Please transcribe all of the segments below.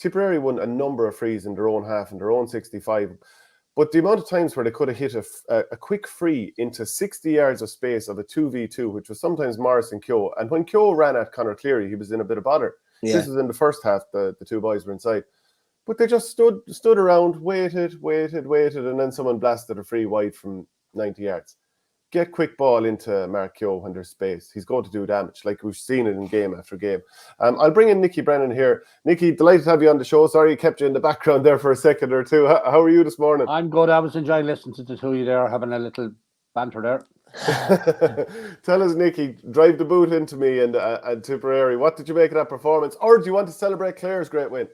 Tipperary won a number of frees in their own half, in their own 65. But the amount of times where they could have hit a quick free into 60 yards of space of a 2v2, which was sometimes Morris and Keogh. And when Keogh ran at Conor Cleary, he was in a bit of bother. Yeah. This was in the first half, the two boys were inside. But they just stood around, waited, and then someone blasted a free wide from 90 yards. Get quick ball into Mark Keogh when there's space. He's going to do damage, like we've seen it in game after game. I'll bring in Nicky Brennan here. Nicky, delighted to have you on the show. Sorry, kept you in the background there for a second or two. How are you this morning? I'm good. I was enjoying listening to the two of you there, having a little banter there. Tell us, Nicky, drive the boot into me and Tipperary. What did you make of that performance? Or do you want to celebrate Clare's great win?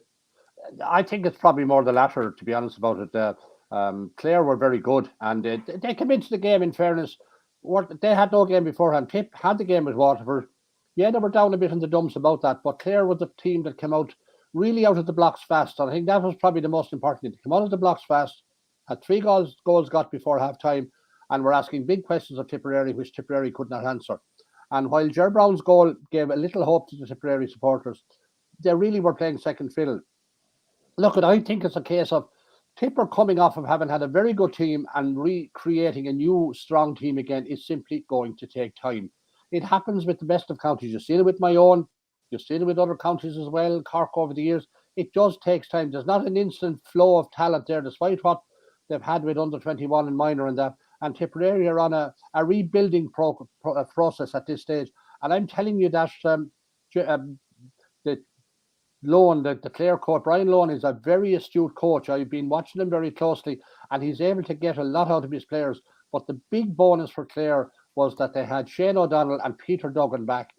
I think it's probably more the latter, to be honest about it. Clare were very good, and they came into the game, in fairness. They had no game beforehand. Tip had the game with Waterford. Yeah, they were down a bit in the dumps about that, but Clare was the team that came out really out of the blocks fast. And I think that was probably the most important thing. To come out of the blocks fast, had 3 goals got before half time, and were asking big questions of Tipperary, which Tipperary could not answer. And while Ger Brown's goal gave a little hope to the Tipperary supporters, they really were playing second fiddle. Look, I think it's a case of Tipper coming off of having had a very good team and recreating a new strong team again is simply going to take time. It happens with the best of counties. You've seen it with my own. You've seen it with other counties as well, Cork over the years. It does take time. There's not an instant flow of talent there, despite what they've had with under 21 and minor and that. And Tipperary are on a rebuilding process at this stage. And I'm telling you that the Lohan, the Clare coach, Brian Lohan, is a very astute coach. I've been watching him very closely, and he's able to get a lot out of his players. But the big bonus for Clare was that they had Shane O'Donnell and Peter Duggan back.